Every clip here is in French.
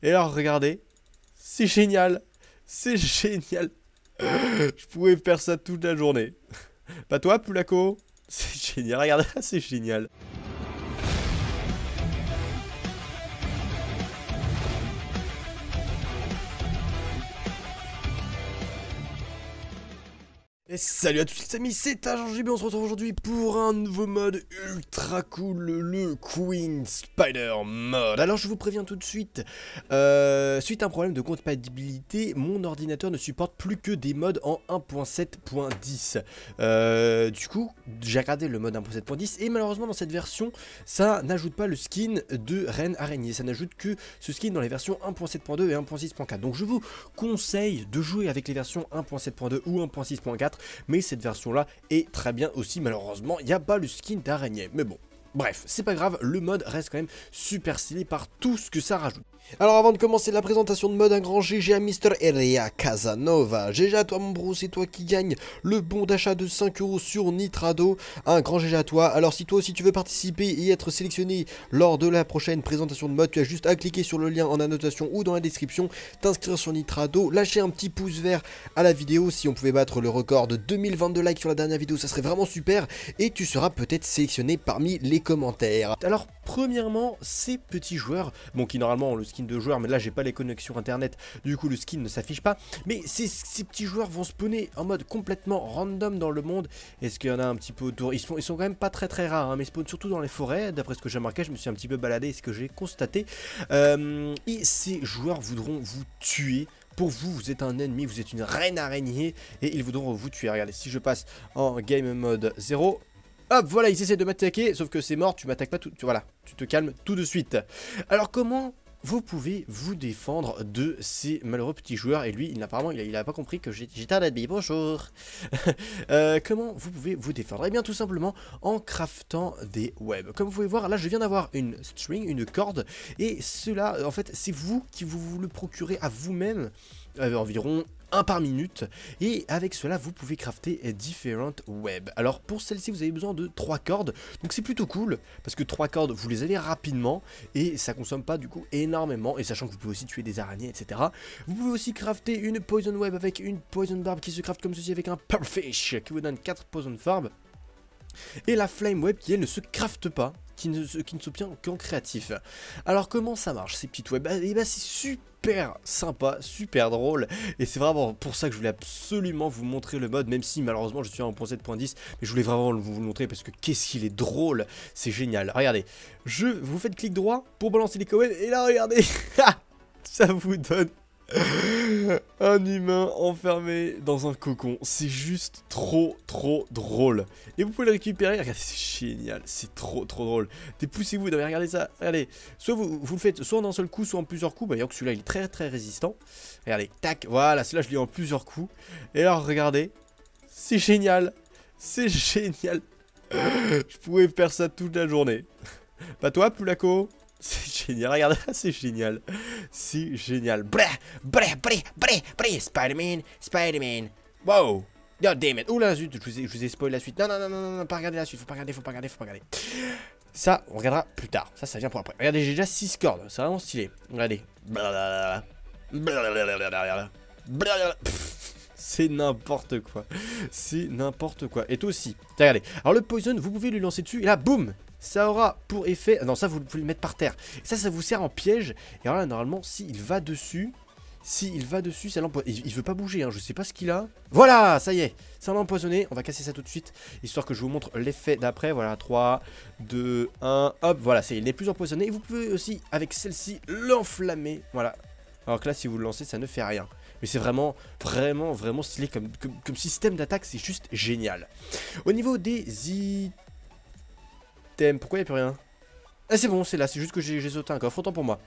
Et alors, regardez. C'est génial. C'est génial. Je pourrais faire ça toute la journée. Pas toi, Poulaco? C'est génial. Regardez, c'est génial. Et salut à tous les amis, c'est Agent JB, on se retrouve aujourd'hui pour un nouveau mode ultra cool, le Queen Spider Mode. Alors je vous préviens tout de suite, suite à un problème de compatibilité, mon ordinateur ne supporte plus que des modes en 1.7.10. Du coup, j'ai regardé le mode 1.7.10 et malheureusement dans cette version, ça n'ajoute pas le skin de Reine Araignée, ça n'ajoute que ce skin dans les versions 1.7.2 et 1.6.4. Donc je vous conseille de jouer avec les versions 1.7.2 ou 1.6.4. Mais cette version là est très bien aussi. Malheureusement il n'y a pas le skin d'araignée, mais bon. Bref, c'est pas grave, le mode reste quand même super stylé par tout ce que ça rajoute. Alors avant de commencer la présentation de mode, un grand GG à Mister Elia Casanova. GG à toi mon bro, c'est toi qui gagne le bon d'achat de 5 € sur Nitrado. Un grand GG à toi. Alors si toi aussi tu veux participer et être sélectionné lors de la prochaine présentation de mode, tu as juste à cliquer sur le lien en annotation ou dans la description, t'inscrire sur Nitrado, lâcher un petit pouce vert à la vidéo. Si on pouvait battre le record de 2022 likes sur la dernière vidéo, ça serait vraiment super. Et tu seras peut-être sélectionné parmi les commentaires. Alors premièrement, ces petits joueurs, bon qui normalement ont le skin de joueur, mais là j'ai pas les connexions internet, du coup le skin ne s'affiche pas, mais ces petits joueurs vont spawner en mode complètement random dans le monde. Est-ce qu'il y en a un petit peu autour? Ils sont quand même pas très rares, hein, mais ils spawnent surtout dans les forêts, d'après ce que j'ai remarqué. Je me suis un petit peu baladé et ce que j'ai constaté. Et ces joueurs voudront vous tuer. Pour vous, vous êtes un ennemi, vous êtes une reine araignée et ils voudront vous tuer. Regardez, si je passe en game mode 0, hop, voilà, ils essaient de m'attaquer, sauf que c'est mort, tu m'attaques pas tout, voilà, tu te calmes tout de suite. Alors comment vous pouvez vous défendre de ces malheureux petits joueurs? Et lui, apparemment, il a pas compris que j'étais un admin, bonjour. Comment vous pouvez vous défendre? Eh bien, tout simplement en craftant des webs. Comme vous pouvez voir, là, je viens d'avoir une string, une corde, et cela, en fait, c'est vous qui vous le procurez à vous-même, environ 1 par minute, et avec cela vous pouvez crafter différentes webs. Alors pour celle-ci vous avez besoin de 3 cordes, donc c'est plutôt cool parce que 3 cordes vous les avez rapidement et ça consomme pas du coup énormément, et sachant que vous pouvez aussi tuer des araignées, etc. Vous pouvez aussi crafter une poison web avec une poison barb qui se craft comme ceci avec un pearlfish qui vous donne 4 poison barb, et la flame web qui elle ne se crafte pas, qui ne s'obtient qu'en créatif. Alors comment ça marche ces petites webs? Et bah c'est super sympa, super drôle, et c'est vraiment pour ça que je voulais absolument vous montrer le mode, même si malheureusement je suis en 1.7.10, mais je voulais vraiment vous le montrer parce que qu'est-ce qu'il est drôle, c'est génial. Regardez, vous faites clic droit pour balancer les webs, et là regardez, ça vous donne un humain enfermé dans un cocon. C'est juste trop drôle. Et vous pouvez le récupérer. Regardez, c'est génial. C'est trop drôle. Dépoussez-vous, regardez ça. Regardez. Soit vous le faites soit en un seul coup, soit en plusieurs coups. Bah, d'ailleurs que celui-là il est très résistant. Regardez, tac, voilà, celui-là je l'ai en plusieurs coups. Et alors regardez, c'est génial. C'est génial. Je pourrais faire ça toute la journée. Pas toi, Poulaco? C'est génial, regardez, c'est génial. C'est génial. Spider-Man, Spider-Man. Wow. God damn it. Oula, zut, je vous ai spoilé la suite. Non, pas regarder la suite. Faut pas regarder. Ça, on regardera plus tard. Ça vient pour après. Regardez, j'ai déjà 6 cordes. C'est vraiment stylé. Regardez. C'est n'importe quoi. C'est n'importe quoi. Et toi aussi. Regardez. Alors le poison, vous pouvez lui lancer dessus. Et là, boum, ça aura pour effet... Non, ça, vous pouvez le mettre par terre. Ça vous sert en piège. Et alors là, normalement, s'il va dessus... ça l'empoisonne. Il veut pas bouger, hein. Je sais pas ce qu'il a. Voilà, ça y est. Ça l'a empoisonné. On va casser ça tout de suite. Histoire que je vous montre l'effet d'après. Voilà, 3, 2, 1. Hop, voilà, ça y est, il n'est plus empoisonné. Et vous pouvez aussi, avec celle-ci, l'enflammer. Voilà. Alors que là, si vous le lancez, ça ne fait rien. Mais c'est vraiment stylé comme système d'attaque. C'est juste génial. Au niveau des items, pourquoi il n'y a plus rien? Ah, c'est bon, c'est là. C'est juste que j'ai sauté un coffre. Autant pour moi.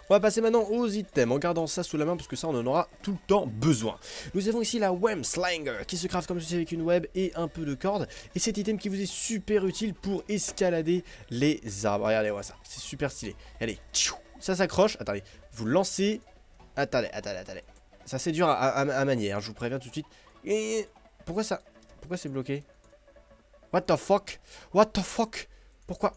On va passer maintenant aux items en gardant ça sous la main parce que ça on en aura tout le temps besoin. Nous avons ici la Web Slanger qui se craft comme ceci avec une web et un peu de corde. Et cet item qui vous est super utile pour escalader les arbres. Regardez-moi ça, c'est super stylé. Allez, ça s'accroche. Attendez, vous lancez. Attendez. Ça c'est dur à manier, hein, je vous préviens tout de suite. Et pourquoi c'est bloqué? What the fuck? Pourquoi?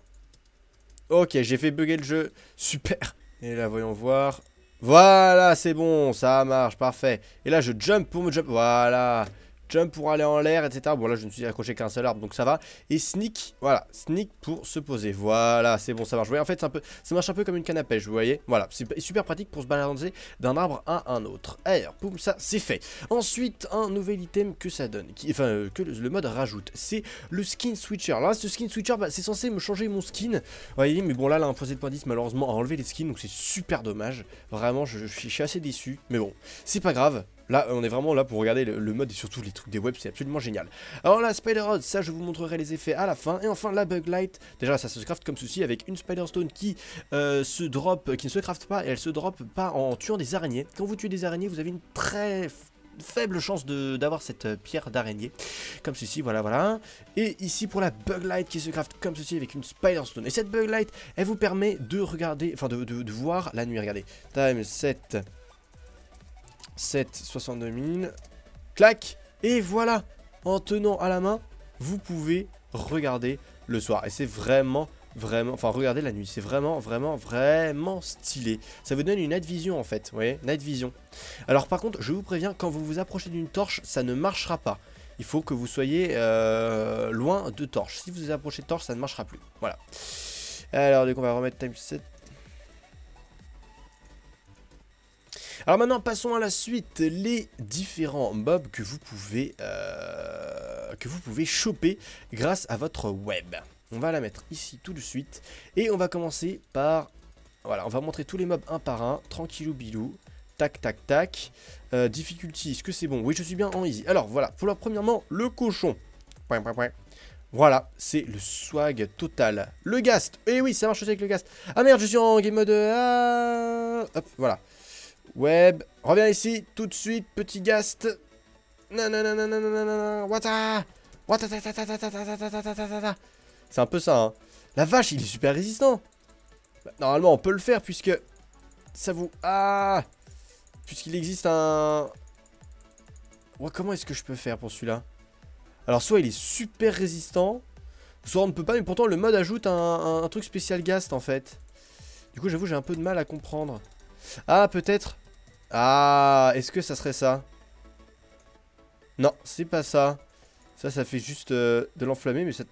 Ok, j'ai fait bugger le jeu. Super. Et là, voyons voir. Voilà, c'est bon, ça marche, parfait. Et là, je jump pour me jump. Voilà. Jump pour aller en l'air, etc. Bon, là, je ne suis accroché qu'à un seul arbre, donc ça va. Et sneak, voilà. Sneak pour se poser. Voilà, c'est bon, ça marche. Vous voyez, en fait, ça marche un peu comme une canne à pêche, vous voyez. Voilà, c'est super pratique pour se balancer d'un arbre à un autre. Alors, poum, ça, c'est fait. Ensuite, un nouvel item que ça donne, que le mode rajoute, c'est le skin switcher. Alors là, ce skin switcher, bah, c'est censé me changer mon skin. Vous voyez, mais bon, là, la 1.7.10, malheureusement, a enlevé les skins, donc c'est super dommage. Vraiment, je suis assez déçu. Mais bon, c'est pas grave. Là, on est vraiment là pour regarder le mode et surtout les trucs des webs, c'est absolument génial. Alors là, Spider Rod, ça je vous montrerai les effets à la fin. Et enfin, la Bug Light, déjà ça se craft comme ceci avec une Spider Stone qui se drop, qui ne se craft pas et elle se drop pas en tuant des araignées. Quand vous tuez des araignées, vous avez une très faible chance d'avoir cette pierre d'araignée comme ceci, voilà voilà. Et ici pour la Bug Light qui se craft comme ceci avec une Spider Stone. Et cette Bug Light, elle vous permet de regarder, enfin de voir la nuit, regardez. Time 7 62 000, clac, et voilà, en tenant à la main, vous pouvez regarder le soir, et c'est vraiment, enfin regarder la nuit, c'est vraiment stylé, ça vous donne une night vision en fait, vous voyez, night vision. Alors par contre, je vous préviens, quand vous vous approchez d'une torche, ça ne marchera pas, il faut que vous soyez loin de torche, si vous vous approchez de torche, ça ne marchera plus, voilà. Alors dès qu'on va remettre time 7. Alors maintenant, passons à la suite, les différents mobs que vous pouvez choper grâce à votre web. On va la mettre ici tout de suite et on va commencer par, voilà, on va montrer tous les mobs un par un, tranquillou bilou, tac tac tac. Difficulty, est-ce que c'est bon? Oui, je suis bien en easy. Alors voilà, pour premièrement, le cochon. Point, point, point. Voilà, c'est le swag total. Le ghast, et oui, ça marche aussi avec le ghast. Ah merde, je suis en game mode... Hop, voilà. Web, reviens ici, tout de suite, petit ghast. C'est un peu ça, hein. La vache, il est super résistant. Normalement, on peut le faire, puisque... Ça vous... Ah, puisqu'il existe un... Ouais, comment est-ce que je peux faire pour celui-là? Alors, soit il est super résistant, soit on ne peut pas, mais pourtant, le mode ajoute un truc spécial ghast, en fait. Du coup, j'avoue, j'ai un peu de mal à comprendre. Ah, peut-être. Ah, est-ce que ça serait ça? Non, c'est pas ça. Ça fait juste de l'enflammer, mais ça...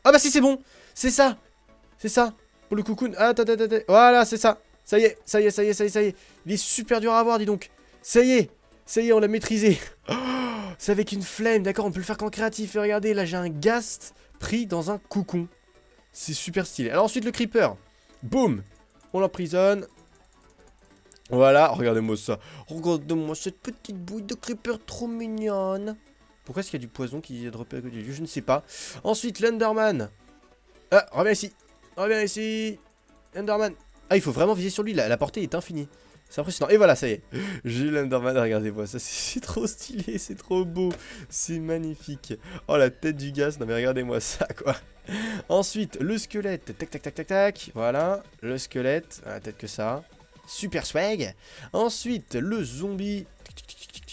Ah bah si, c'est bon. C'est ça. C'est ça. Pour le cocoon. Ah, attends. Voilà, c'est ça. Ça y est, ça y est. Il est super dur à avoir, dis donc. Ça y est, on l'a maîtrisé. Oh, c'est avec une flemme, d'accord, on peut le faire qu'en créatif. Et regardez, là, j'ai un ghast pris dans un cocon. C'est super stylé. Alors ensuite, le creeper. Boum. On l'emprisonne. Voilà, regardez-moi ça. Regardez-moi cette petite bouille de creeper trop mignonne. Pourquoi est-ce qu'il y a du poison qui est droppé à côté du lieu? Je ne sais pas. Ensuite, l'Enderman. Ah, reviens ici. Enderman. Ah, il faut vraiment viser sur lui, la portée est infinie. C'est impressionnant. Et voilà, ça y est. J'ai l'Enderman, regardez-moi ça. C'est trop stylé, c'est trop beau. C'est magnifique. Oh, la tête du gaz. Non, mais regardez-moi ça, quoi. Ensuite, le squelette. Tac. Voilà, le squelette. Ah, peut-être que ça. Super swag. Ensuite, le zombie.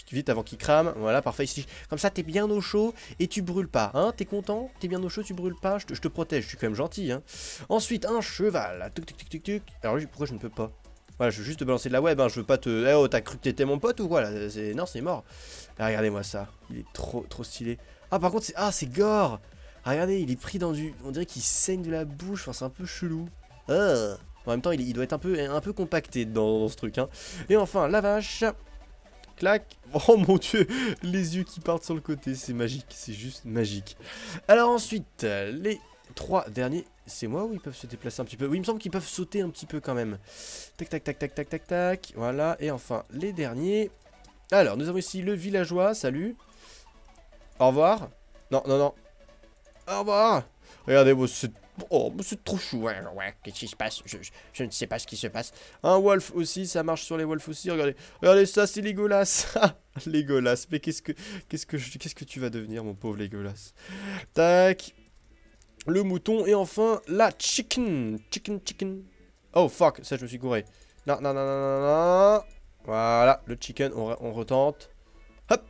Vite avant qu'il crame. Voilà, parfait. Ici, comme ça, t'es bien au chaud et tu brûles pas. Hein, t'es content? T'es bien au chaud, tu brûles pas? Je te protège, je suis quand même gentil. Hein. Ensuite, un cheval. Alors, pourquoi je ne peux pas? Voilà, je veux juste te balancer de la web. Hein. Je veux pas te. Eh oh, t'as cru que t'étais mon pote ou quoi là? Non, c'est mort. Ah, regardez-moi ça. Il est trop stylé. Ah, par contre, c'est. Ah, c'est gore. Ah, regardez, il est pris dans du. On dirait qu'il saigne de la bouche. Enfin, c'est un peu chelou. Ah. En même temps, il doit être un peu compacté dans ce truc. Hein. Et enfin, la vache. Clac. Oh mon dieu, les yeux qui partent sur le côté, c'est magique, c'est juste magique. Alors ensuite, les 3 derniers, c'est moi ou ils peuvent se déplacer un petit peu? Oui, il me semble qu'ils peuvent sauter un petit peu quand même. Tac. Voilà, et enfin, les derniers. Alors, nous avons ici le villageois, salut. Au revoir. Non. Au revoir. Regardez-moi, c'est trop chou. Ouais, qu'est-ce qui se passe? Je ne sais pas ce qui se passe. Un wolf aussi, ça marche sur les wolves aussi. Regardez ça, c'est Legolas. Legolas, mais qu'est-ce que tu vas devenir, mon pauvre Legolas? Tac. Le mouton, et enfin, la chicken. Chicken. Oh, fuck, ça, je me suis gouré. Non. Voilà, le chicken, on retente. Hop.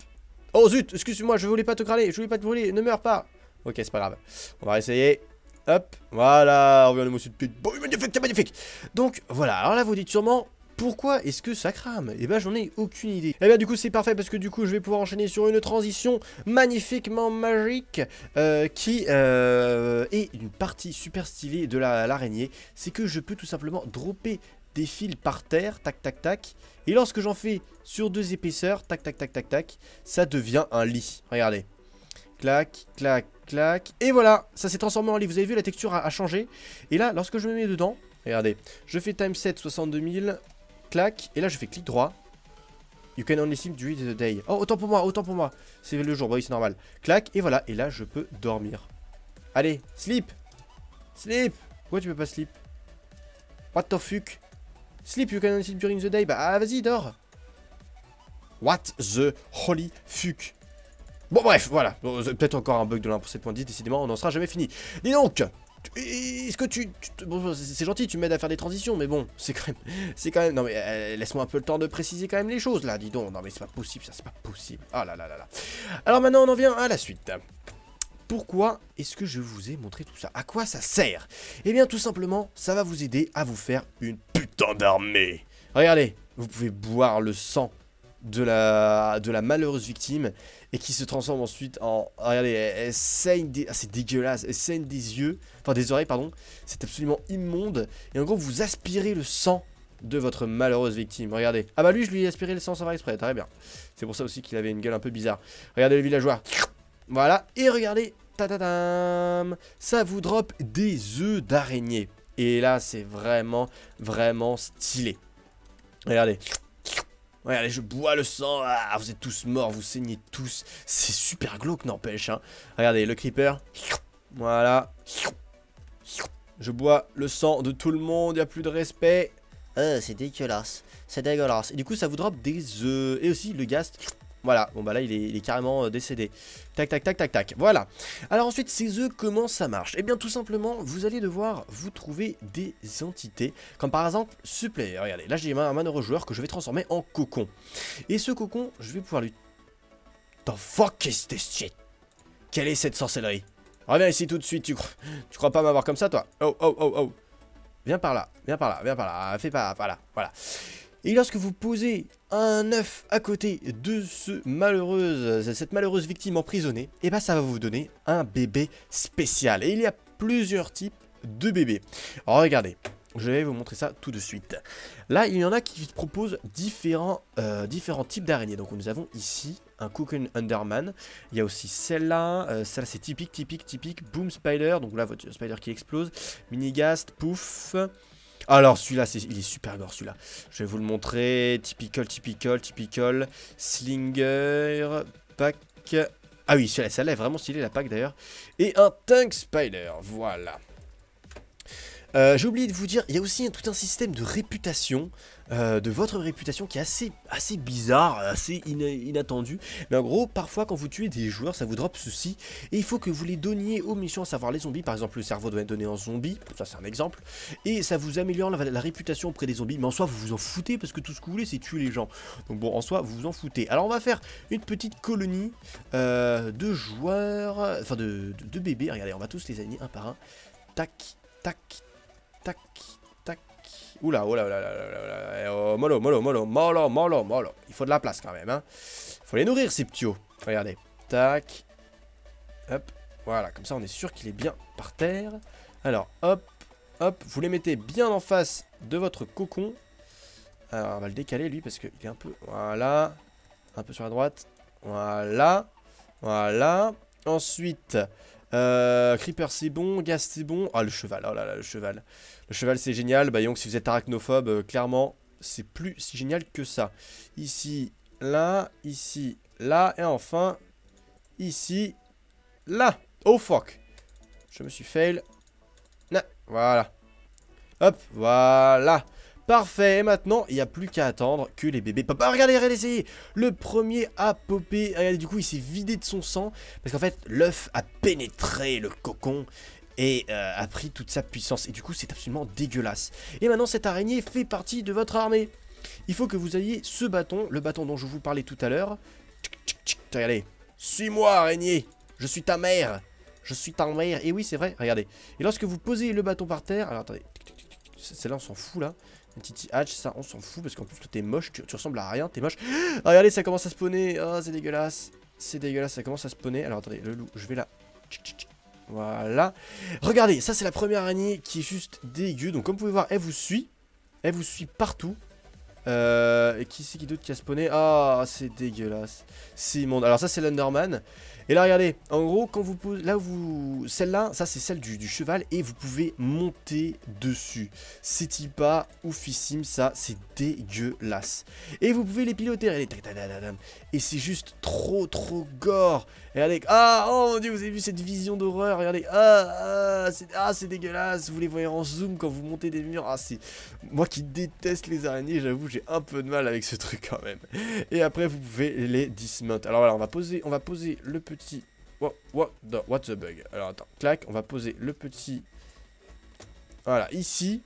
Oh, zut, excuse-moi, je voulais pas te crâler, je voulais pas te brûler, ne meurs pas. Ok, c'est pas grave. On va essayer. Hop, voilà, on vient le monsieur de pute. Bon, magnifique, c'est magnifique. Donc, voilà, alors là, vous dites sûrement, pourquoi est-ce que ça crame? Eh ben, j'en ai aucune idée. Eh bien, du coup, c'est parfait, parce que du coup, je vais pouvoir enchaîner sur une transition magnifiquement magique, qui est une partie super stylée de l'araignée. C'est que je peux tout simplement dropper des fils par terre, tac, tac, tac. Et lorsque j'en fais sur 2 épaisseurs, tac, tac, tac, tac, tac, ça devient un lit. Regardez. Clac, clac, clac. Et voilà, ça s'est transformé en lit. Vous avez vu, la texture a changé. Et là, lorsque je me mets dedans, regardez, je fais time set 62 000, clac. Et là, je fais clic droit. You can only sleep during the day. Oh, autant pour moi, autant pour moi. C'est le jour, bah oui, c'est normal. Clac, et voilà. Et là, je peux dormir. Allez, sleep. Sleep. Pourquoi tu peux pas sleep? What the fuck? Sleep, you can only sleep during the day. Bah, vas-y, dors. What the holy fuck? Bon bref, voilà, peut-être encore un bug de l'1.7.10, décidément on n'en sera jamais fini. Dis donc, est-ce que bon, c'est gentil, tu m'aides à faire des transitions, mais bon, c'est quand même, non mais laisse-moi un peu le temps de préciser quand même les choses là, dis donc, non mais c'est pas possible, ça c'est pas possible, ah là là là là. Alors maintenant on en vient à la suite. Pourquoi est-ce que je vous ai montré tout ça? À quoi ça sert? Eh bien tout simplement, ça va vous aider à vous faire une putain d'armée. Regardez, vous pouvez boire le sang de la malheureuse victime et qui se transforme ensuite en... Regardez, elle saigne des... Ah, c'est dégueulasse, elle saigne des yeux, enfin des oreilles, pardon. C'est absolument immonde. Et en gros, vous aspirez le sang de votre malheureuse victime. Regardez. Ah bah lui, je lui ai aspiré le sang sans faire exprès, très bien. C'est pour ça aussi qu'il avait une gueule un peu bizarre. Regardez le villageois. Voilà, et regardez, ta-ta-tam, ça vous drop des œufs d'araignée. Et là, c'est vraiment, vraiment stylé. Regardez. Regardez, je bois le sang. Ah, vous êtes tous morts, vous saignez tous. C'est super glauque, n'empêche. Hein. Regardez, le creeper. Voilà. Je bois le sang de tout le monde, il n'y a plus de respect. C'est dégueulasse. C'est dégueulasse. Et du coup, ça vous drop des œufs. Et aussi, le ghast. Voilà, bon bah là il est carrément décédé. Tac tac tac tac tac, voilà. Alors ensuite ces œufs, comment ça marche? Eh bien tout simplement, vous allez devoir vous trouver des entités. Comme par exemple ce player, regardez, là j'ai un malheureux joueur que je vais transformer en cocon. Et ce cocon, je vais pouvoir lui... The fuck is this shit? Quelle est cette sorcellerie? Reviens ici tout de suite, tu crois pas m'avoir comme ça toi? Oh oh oh oh. Viens par là, viens par là, viens par là, fais pas, voilà, voilà. Et lorsque vous posez un œuf à côté de cette malheureuse victime emprisonnée, et bah ça va vous donner un bébé spécial. Et il y a plusieurs types de bébés. Alors regardez, je vais vous montrer ça tout de suite. Là, il y en a qui proposent différents types d'araignées. Donc nous avons ici un Cocoon Underman. Il y a aussi celle-là. Celle-là c'est typique. Boom Spider. Donc là, votre spider qui explose. Minigast, pouf. Alors celui-là, il est super gore celui-là. Je vais vous le montrer. Typical. Slinger. Pack. Ah oui, celle-là est vraiment stylée, la pack d'ailleurs. Et un Tank Spider, voilà. J'ai oublié de vous dire, il y a aussi tout un système de réputation, de votre réputation qui est assez bizarre, assez inattendu. Mais en gros, parfois quand vous tuez des joueurs, ça vous drop ceci. Et il faut que vous les donniez aux méchants, à savoir les zombies. Par exemple, le cerveau doit être donné en zombie, ça c'est un exemple. Et ça vous améliore la réputation auprès des zombies. Mais en soi, vous vous en foutez parce que tout ce que vous voulez, c'est tuer les gens. Donc bon, en soi, vous vous en foutez. Alors on va faire une petite colonie de joueurs, enfin de bébés. Regardez, on va tous les aligner un par un. Tac, tac. Tac, tac. Oula. Mollo. Il faut de la place quand même, hein. Il faut les nourrir, ces ptios. Regardez. Tac. Hop. Voilà, comme ça, on est sûr qu'il est bien par terre. Alors, hop. Vous les mettez bien en face de votre cocon. Alors, on va le décaler, lui, parce qu'il est un peu... Voilà. Un peu sur la droite. Voilà. Ensuite... Creeper c'est bon, Ghast c'est bon. Ah le cheval, oh là là le cheval. Le cheval c'est génial, bah donc si vous êtes arachnophobe, clairement c'est plus si génial que ça. Ici, là, et enfin, ici, là. Oh fuck. Je me suis fail. Nah, voilà. Hop, voilà. Parfait, et maintenant, il n'y a plus qu'à attendre que les bébés pop. Ah, regardez, essayez. Le premier a popé. Regardez, du coup, il s'est vidé de son sang. Parce qu'en fait, l'œuf a pénétré le cocon et a pris toute sa puissance. Et du coup, c'est absolument dégueulasse. Et maintenant, cette araignée fait partie de votre armée. Il faut que vous ayez ce bâton, le bâton dont je vous parlais tout à l'heure. Regardez. Suis-moi, araignée. Je suis ta mère. Je suis ta mère. Et oui, c'est vrai, regardez. Et lorsque vous posez le bâton par terre... Alors attendez. Celle-là, on s'en fout là. Un petit hatch, ça, on s'en fout parce qu'en plus, toi, t'es moche. Tu ressembles à rien, t'es moche. Regardez, ça commence à spawner. Oh, c'est dégueulasse. C'est dégueulasse, ça commence à spawner. Alors attendez, le loup, je vais là. Voilà. Regardez, ça, c'est la première araignée qui est juste dégueu. Donc, comme vous pouvez voir, elle vous suit. Elle vous suit partout. Et qui c'est qui d'autre qui a spawné? Ah, c'est dégueulasse. C'est immonde. Alors ça c'est l'Underman. Et là regardez, en gros quand vous posez, là où vous, celle-là, ça c'est celle du cheval et vous pouvez monter dessus. C'est pas oufissime, ça c'est dégueulasse. Et vous pouvez les piloter. Et c'est juste trop gore. Et regardez, ah oh mon dieu, vous avez vu cette vision d'horreur? Regardez, c'est dégueulasse. Vous les voyez en zoom quand vous montez des murs. Ah c'est, moi qui déteste les araignées, j'avoue j'ai un peu de mal avec ce truc quand même. Et après vous pouvez les dismount. Alors voilà, on va poser le petit... What the bug? Alors attends, clac, on va poser le petit... Voilà, ici.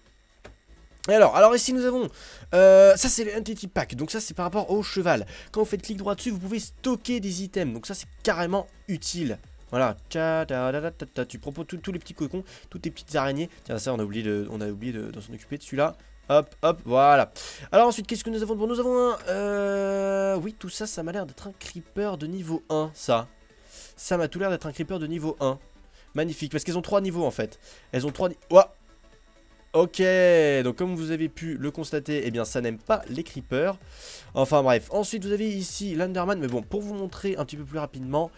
Et alors ici nous avons... ça c'est le Entity Pack, donc ça c'est par rapport au cheval. Quand vous faites clic droit dessus, vous pouvez stocker des items, donc ça c'est carrément utile. Voilà, tu proposes tous les petits cocons, toutes les petites araignées. Tiens, ça on a oublié de s'en occuper de celui-là. Hop, hop, voilà. Alors ensuite, qu'est-ce que nous avons? Bon, nous avons un... Oui, tout ça, ça m'a l'air d'être un creeper de niveau 1, ça. Ça m'a tout l'air d'être un creeper de niveau 1. Magnifique, parce qu'elles ont 3 niveaux en fait. Elles ont 3 niveaux... Ouah. Ok, donc comme vous avez pu le constater, eh bien ça n'aime pas les creepers. Enfin bref, ensuite vous avez ici l'Underman, mais bon, pour vous montrer un petit peu plus rapidement...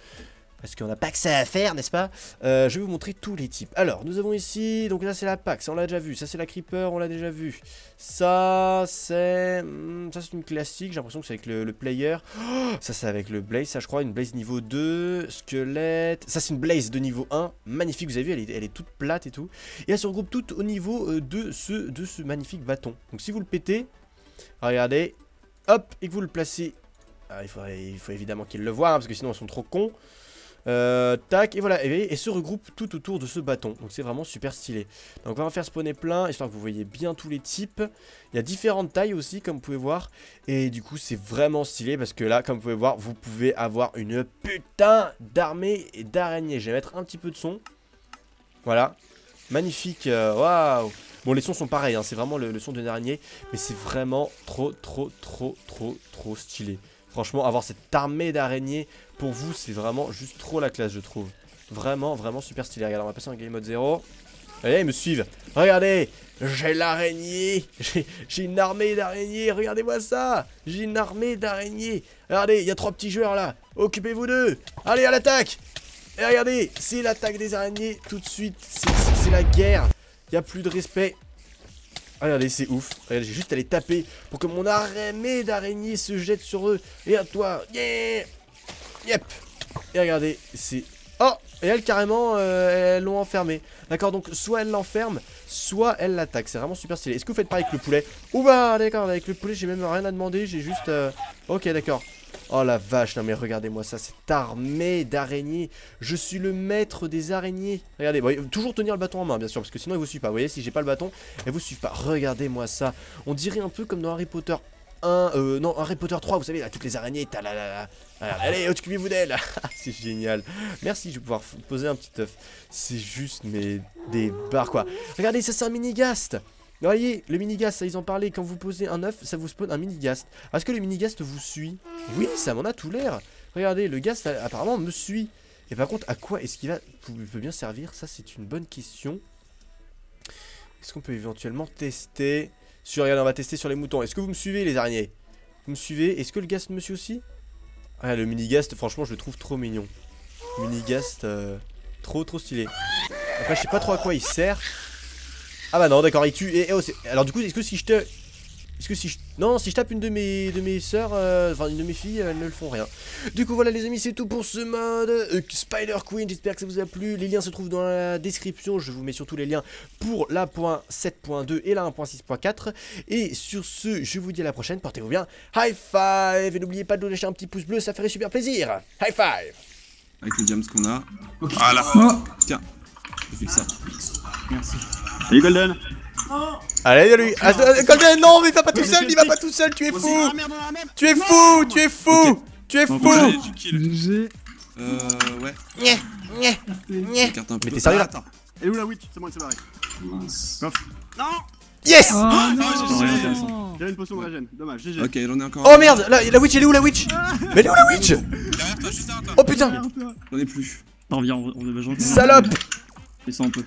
Parce qu'on n'a pas que ça à faire, n'est-ce pas? Je vais vous montrer tous les types. Alors, nous avons ici, donc là c'est la PAC, ça on l'a déjà vu. Ça c'est la Creeper, on l'a déjà vu. Ça c'est une classique, j'ai l'impression que c'est avec le player. Oh, ça c'est avec le Blaze, ça je crois, une Blaze niveau 2. Squelette, ça c'est une Blaze de niveau 1. Magnifique, vous avez vu, elle est toute plate et tout. Et elle se regroupe toute au niveau de ce magnifique bâton. Donc si vous le pétez, regardez, hop, et que vous le placez. Alors, il faut évidemment qu'ils le voient, hein, parce que sinon ils sont trop cons. Tac, et voilà, et se regroupe tout autour de ce bâton. Donc c'est vraiment super stylé. Donc on va en faire spawner plein, histoire que vous voyez bien tous les types. Il y a différentes tailles aussi, comme vous pouvez voir. Et du coup c'est vraiment stylé, parce que là, comme vous pouvez voir, vous pouvez avoir une putain d'armée d'araignées. Je vais mettre un petit peu de son. Voilà, magnifique, waouh. Bon, les sons sont pareils, hein, c'est vraiment le son d'une araignée. Mais c'est vraiment trop stylé. Franchement, avoir cette armée d'araignées, pour vous, c'est vraiment juste trop la classe, je trouve. Vraiment super stylé. Regarde, on va passer en game mode 0. Allez, ils me suivent. Regardez, j'ai l'araignée. J'ai une armée d'araignées. Regardez-moi ça. J'ai une armée d'araignées. Regardez, il y a 3 petits joueurs là. Occupez-vous d'eux. Allez, à l'attaque. Et regardez, c'est l'attaque des araignées. Tout de suite, c'est la guerre. Il n'y a plus de respect. Regardez, c'est ouf. Regardez, j'ai juste à les taper pour que mon armée d'araignées se jette sur eux. Et à toi. Yeah. Yep. Et regardez, c'est... Oh. Et elle, carrément, elles l'ont enfermé. D'accord, donc soit elle l'enferme, soit elle l'attaque. C'est vraiment super stylé. Est-ce que vous faites pareil avec le poulet? Ouh bah, d'accord, avec le poulet, j'ai même rien à demander. J'ai juste... Ok, d'accord. Oh la vache, non mais regardez-moi ça, cette armée d'araignées. Je suis le maître des araignées. Regardez, bon, toujours tenir le bâton en main bien sûr, parce que sinon il vous suit pas. Vous voyez, si j'ai pas le bâton, elle vous suit pas. Regardez-moi ça. On dirait un peu comme dans Harry Potter 1, non, Harry Potter 3, vous savez, là, toutes les araignées. Allez, occupez-vous d'elle. C'est génial. Merci, je vais pouvoir poser un petit œuf. C'est juste, mais des barres quoi. Regardez, ça c'est un mini-ghast. Vous voyez, le mini-ghast, ça ils en parlaient, quand vous posez un œuf, ça vous spawn un mini-ghast. Est-ce que le mini-ghast vous suit? Oui, ça m'en a tout l'air. Regardez, le ghast apparemment me suit. Et par contre, à quoi est-ce qu'il peut bien servir? Ça, c'est une bonne question. Est-ce qu'on peut éventuellement tester regardez, on va tester sur les moutons. Est-ce que vous me suivez, les araignées? Vous me suivez? Est-ce que le ghast me suit aussi? Ah, le mini-ghast, franchement, je le trouve trop mignon. Mini-ghast, trop stylé. Après, je sais pas trop à quoi il sert. Ah bah non, d'accord, il tue. Alors du coup, est-ce que si je te... Non, si je tape une de mes sœurs, enfin une de mes filles, elles ne le font rien. Du coup voilà les amis, c'est tout pour ce mode Spider Queen, j'espère que ça vous a plu. Les liens se trouvent dans la description, je vous mets surtout les liens pour la 1.7.2 et la 1.6.4. Et sur ce, je vous dis à la prochaine, portez-vous bien. High five. Et n'oubliez pas de nous lâcher un petit pouce bleu, ça ferait super plaisir. High five. Avec le diams qu'on a. Okay. Voilà. Oh. Tiens, je fais ça. Merci. Salut Golden. Allez, salut. Golden, non, mais il va pas tout seul, il va pas tout seul, tu es fou. Tu es fou, tu es fou. Tu es fou. GG. Ouais. J'écarte un peu. Mais t'es sérieux là? Attends. Elle est où la witch? C'est bon, elle s'est barrée. Mince. Coffre. Non! Yes! Oh non! J'avais une potion de régène, dommage, GG. Ok, j'en ai encore. Oh merde, la witch, elle est où la witch? Mais elle est où la witch? Derrière toi, juste derrière toi. Oh putain! J'en ai plus. Attends, viens, on est besoin. Salope! Fais ça un peu.